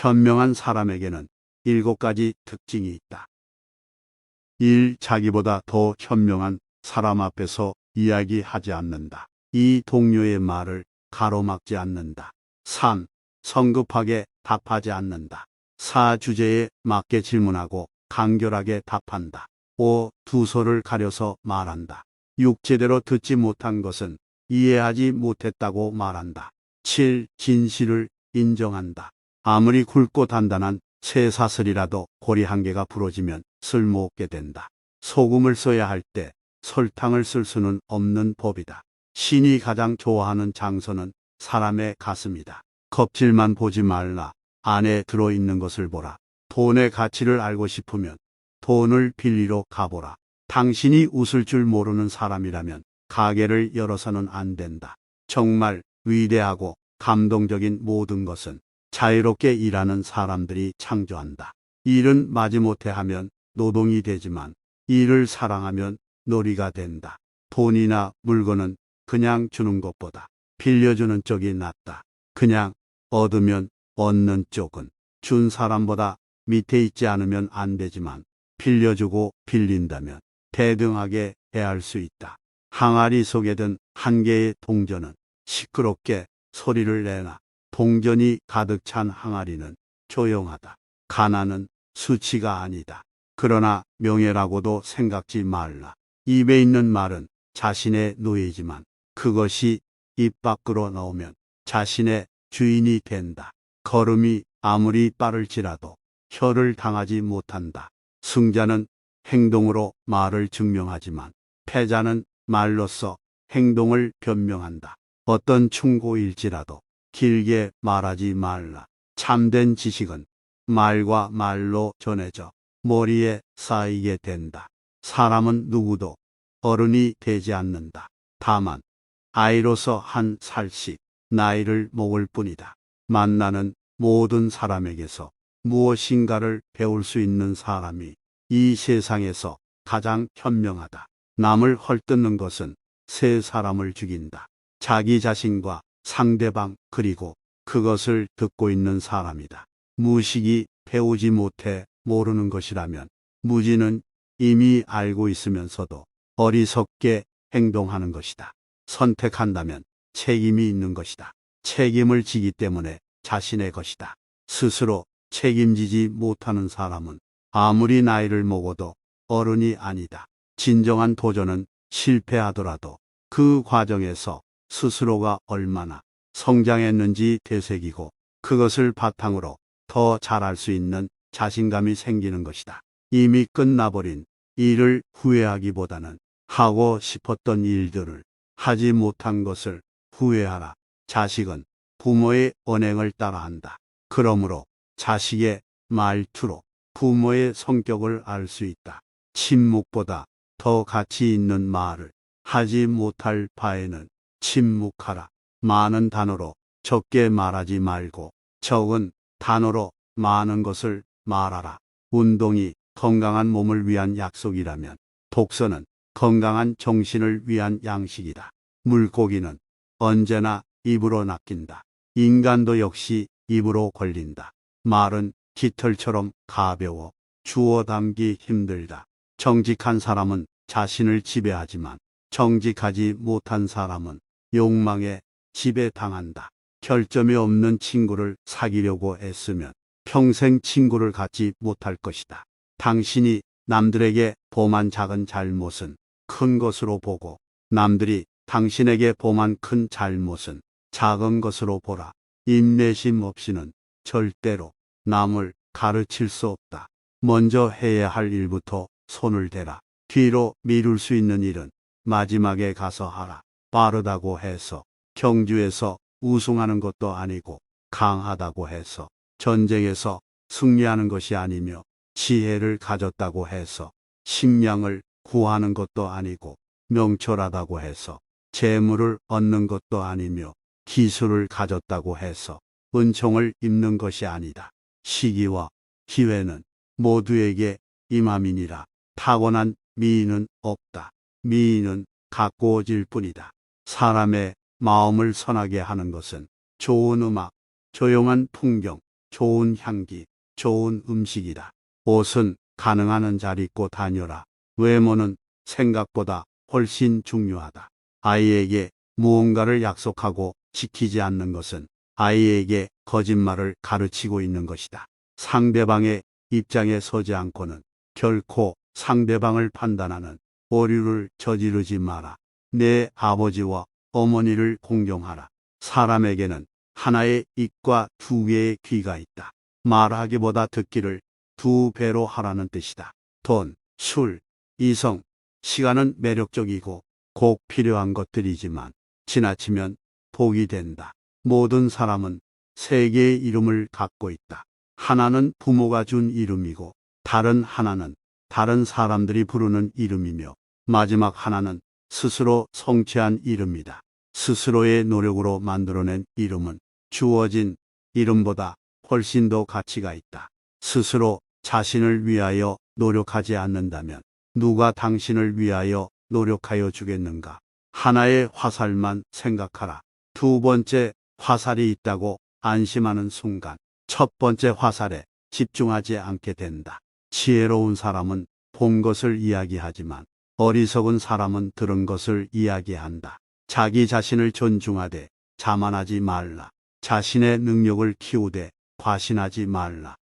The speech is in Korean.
현명한 사람에게는 7가지 특징이 있다. 1. 자기보다 더 현명한 사람 앞에서 이야기하지 않는다. 2. 동료의 말을 가로막지 않는다. 3. 성급하게 답하지 않는다. 4. 주제에 맞게 질문하고 간결하게 답한다. 5. 두서를 가려서 말한다. 6. 제대로 듣지 못한 것은 이해하지 못했다고 말한다. 7. 진실을 인정한다. 아무리 굵고 단단한 쇠사슬이라도 고리 한 개가 부러지면 쓸모없게 된다. 소금을 써야 할 때 설탕을 쓸 수는 없는 법이다. 신이 가장 좋아하는 장소는 사람의 가슴이다. 껍질만 보지 말라. 안에 들어있는 것을 보라. 돈의 가치를 알고 싶으면 돈을 빌리러 가보라. 당신이 웃을 줄 모르는 사람이라면 가게를 열어서는 안 된다. 정말 위대하고 감동적인 모든 것은 자유롭게 일하는 사람들이 창조한다. 일은 마지못해 하면 노동이 되지만 일을 사랑하면 놀이가 된다. 돈이나 물건은 그냥 주는 것보다 빌려주는 쪽이 낫다. 그냥 얻으면 얻는 쪽은 준 사람보다 밑에 있지 않으면 안 되지만 빌려주고 빌린다면 대등하게 대할 수 있다. 항아리 속에 든 한 개의 동전은 시끄럽게 소리를 내나 동전이 가득 찬 항아리는 조용하다. 가난은 수치가 아니다. 그러나 명예라고도 생각지 말라. 입에 있는 말은 자신의 노예지만 그것이 입 밖으로 나오면 자신의 주인이 된다. 걸음이 아무리 빠를지라도 혀를 당하지 못한다. 승자는 행동으로 말을 증명하지만 패자는 말로써 행동을 변명한다. 어떤 충고일지라도 길게 말하지 말라. 참된 지식은 말과 말로 전해져 머리에 쌓이게 된다. 사람은 누구도 어른이 되지 않는다. 다만 아이로서 한 살씩 나이를 먹을 뿐이다. 만나는 모든 사람에게서 무엇인가를 배울 수 있는 사람이 이 세상에서 가장 현명하다. 남을 헐뜯는 것은 세 사람을 죽인다. 자기 자신과 상대방 그리고 그것을 듣고 있는 사람이다. 무식이 배우지 못해 모르는 것이라면 무지는 이미 알고 있으면서도 어리석게 행동하는 것이다. 선택한다면 책임이 있는 것이다. 책임을 지기 때문에 자신의 것이다. 스스로 책임지지 못하는 사람은 아무리 나이를 먹어도 어른이 아니다. 진정한 도전은 실패하더라도 그 과정에서 스스로가 얼마나 성장했는지 되새기고 그것을 바탕으로 더 잘할 수 있는 자신감이 생기는 것이다. 이미 끝나버린 일을 후회하기보다는 하고 싶었던 일들을 하지 못한 것을 후회하라. 자식은 부모의 언행을 따라한다. 그러므로 자식의 말투로 부모의 성격을 알 수 있다. 침묵보다 더 가치 있는 말을 하지 못할 바에는 침묵하라. 많은 단어로 적게 말하지 말고 적은 단어로 많은 것을 말하라. 운동이 건강한 몸을 위한 약속이라면 독서는 건강한 정신을 위한 양식이다. 물고기는 언제나 입으로 낚인다. 인간도 역시 입으로 걸린다. 말은 깃털처럼 가벼워 주워 담기 힘들다. 정직한 사람은 자신을 지배하지만 정직하지 못한 사람은 욕망에 지배당한다. 결점이 없는 친구를 사귀려고 애쓰면 평생 친구를 갖지 못할 것이다. 당신이 남들에게 범한 작은 잘못은 큰 것으로 보고 남들이 당신에게 범한 큰 잘못은 작은 것으로 보라. 인내심 없이는 절대로 남을 가르칠 수 없다. 먼저 해야 할 일부터 손을 대라. 뒤로 미룰 수 있는 일은 마지막에 가서 하라. 빠르다고 해서 경주에서 우승하는 것도 아니고 강하다고 해서 전쟁에서 승리하는 것이 아니며 지혜를 가졌다고 해서 식량을 구하는 것도 아니고 명철하다고 해서 재물을 얻는 것도 아니며 기술을 가졌다고 해서 은총을 입는 것이 아니다. 시기와 기회는 모두에게 임함이니라. 타고난 미인은 없다. 미인은 가꾸어질 뿐이다. 사람의 마음을 선하게 하는 것은 좋은 음악, 조용한 풍경, 좋은 향기, 좋은 음식이다. 옷은 가능한 한 잘 입고 다녀라. 외모는 생각보다 훨씬 중요하다. 아이에게 무언가를 약속하고 지키지 않는 것은 아이에게 거짓말을 가르치고 있는 것이다. 상대방의 입장에 서지 않고는 결코 상대방을 판단하는 오류를 저지르지 마라. 내 아버지와 어머니를 공경하라. 사람에게는 하나의 입과 두 개의 귀가 있다. 말하기보다 듣기를 두 배로 하라는 뜻이다. 돈, 술, 이성, 시간은 매력적이고 꼭 필요한 것들이지만 지나치면 독이 된다. 모든 사람은 세 개의 이름을 갖고 있다. 하나는 부모가 준 이름이고, 다른 하나는 다른 사람들이 부르는 이름이며, 마지막 하나는 스스로 성취한 이름이다. 스스로의 노력으로 만들어낸 이름은 주어진 이름보다 훨씬 더 가치가 있다. 스스로 자신을 위하여 노력하지 않는다면 누가 당신을 위하여 노력하여 주겠는가? 하나의 화살만 생각하라. 두 번째 화살이 있다고 안심하는 순간 첫 번째 화살에 집중하지 않게 된다. 지혜로운 사람은 본 것을 이야기하지만 어리석은 사람은 들은 것을 이야기한다. 자기 자신을 존중하되 자만하지 말라. 자신의 능력을 키우되 과신하지 말라.